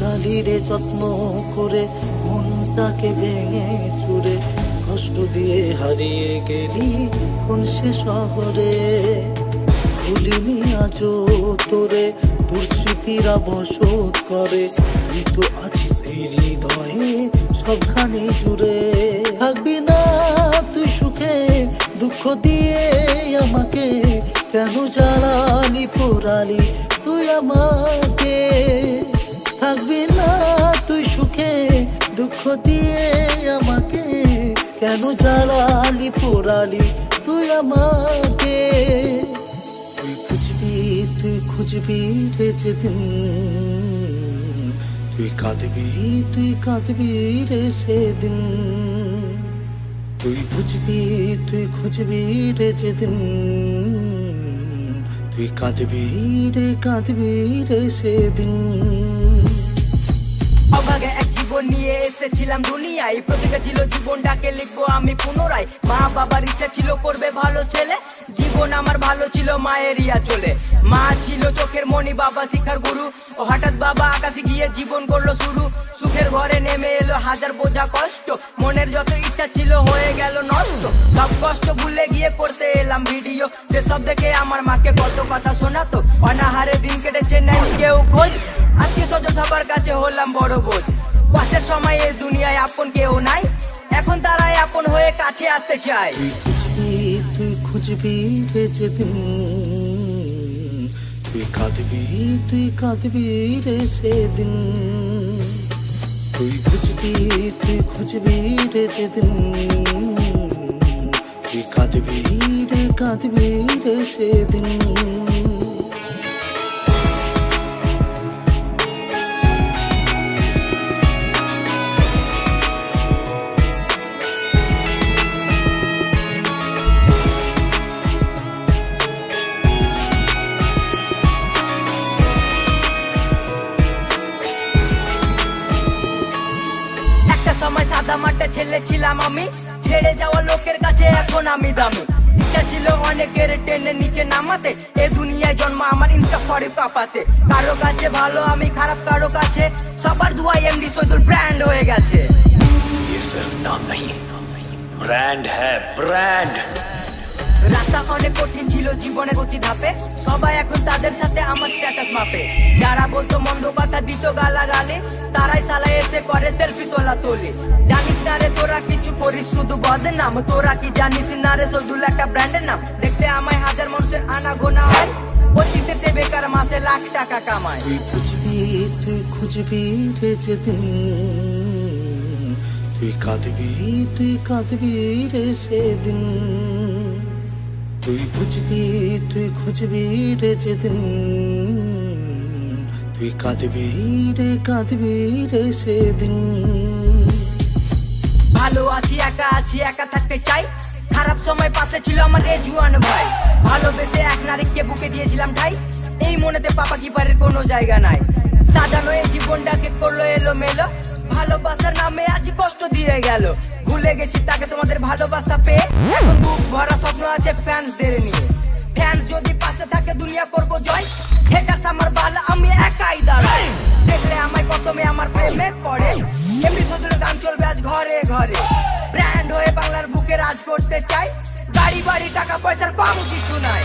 লাগালিরে যত্ন করে মনটাকে ভেঙে চুরে কষ্ট দিয়ে হারিয়ে গেলি কোন সে শহরে। ভুলিনি আজও তোরে, তোর স্মৃতিরা বসত করে, তুই তো আছিস এই হৃদয়ে সবখানে জুড়ে। থাকবি না তুই সুখে, দুঃখ দিয়ে আমাকে কেন জ্বালালি পোড়ালি তুই আমাকে। থাকবি না তুই সুখে, দুঃখ দিয়ে আমাকে কেন জ্বালালি পোড়ালি তুই আমাকে। তুই খুঁজবি রে যেদিন, তুই কাঁদবি রে সেদিন। তুই খুঁজবি রে যেদিন, তুই কাঁদবি রে সেদিন। অভাগে এক জীবন নিয়ে এসেছিলাম দুনিয়ায়, প্রতিটা ছিল জীবনটাকে লিখবো আমি পুনরায়। মা বাবার ইচ্ছা ছিল করবে ভালো ছেলে, জীবন আমার ভালো ছিল মায়ের ইয়া চলে। মা ছিল চোখের মণি, বাবা শিক্ষার গুরু, ও হঠাৎ বাবা আকাশে গিয়ে জীবন করলো শুরু। সুখের ঘরে নেমে এলো হাজার বোঝা কষ্ট, মনের যত ইচ্ছা ছিল হয়ে গেল নষ্ট। সব কষ্ট ভুলে গিয়ে করতে এলাম ভিডিও, সেসব দেখে আমার মাকে কত কথা শোনাতো। অনাহারে দিন কেটেছে নাই কেউ খোঁজ, আত্মীয় স্বজন সবার কাছে হলাম বড় বোঝ। কষ্টের সময় এই দুনিয়ায় আপন কেউ নাই, এখন তারাই আপন হয়ে কাছে আসতে চায়। তুই খুঁজবি রে যেদিন, তুই কাঁদবি রে সেদিন। তুই খুঁজবি রে যেদিন, তুই কাঁদবি রে সেদিন। সময় সাদা মাঠে ছেলে ছিলাম আমি, ছেড়ে যাওয়া লোকের কাছে এখন আমি দামি। ইচ্ছা ছিল অনেকের টেনে নিচে নামাতে, এ দুনিয়ায় জন্ম আমার ইনস্টা করে কাঁপাতে। কারো কাছে ভালো আমি খারাপ, কারো কাছে সবার দুয়াই এমডি শহীদুল ব্র্যান্ড হয়ে গেছে। ये सिर्फ नाम नहीं, ब्रांड है ब्रांड। রাস্তা অনেক কঠিন ছিল জীবনের প্রতি ধাপে, সবাই এখন তাদের সাথে আমার স্ট্যাটাস মাপে। যারা বলতো মন্দ কথা দিত গালাগালি, তারাই সালা এসে করে সেলফি তোলা তোলি। জানিস না রে তোরা কিছু করিস শুধু বদনাম, তোরা কি জানিস না রে শহীদুল একটা ব্র্যান্ডের নাম। দেখতে আমায় হাজার মানুষের আনা গোনা হয়, অতীতের সে বেকার মাসে লাখ টাকা কামায়। তুই খুঁজবি রে যেদিন, তুই কাঁদবি রে সেদিন। তুই খুঁজবি রে যেদিন, তুই কাঁদবি রে সেদিন। ভালো আছি একা আছি, একা থাকতে চাই, খারাপ সময় পাশে ছিল আমার এই জুয়ান ভাই। ভালোবেসে এক নারীকে বুকে দিয়েছিলাম ঠাই, এই মনেতে পাপা কিপারের কোনো জায়গা নাই। সাজানো এই জীবনটাকে করলো এলো মেলো, ভালোবাসার নামে আজ কষ্ট দিয়ে গেল। ভুলে গেছি তাকে তোমাদের ভালোবাসা পেয়ে, এখন বুক ভরা স্বপ্ন আছে ফ্যান্সদের নিয়ে। ফ্যান্স যদি পাশে থাকে দুনিয়া করবো জয়, হেটার্স আমার বাল আমি একাই দাঁড়াই। দেখলে আমায় প্রথমে আমার প্রেমে পড়ে, এমনি শহীদুলের গান চলবে আজ ঘরে ঘরে। ব্র্যান্ড হয়ে বাংলার বুকে রাজ করতে চাই, গাড়ি বাড়ি টাকা পয়সার কম কিছু নাই।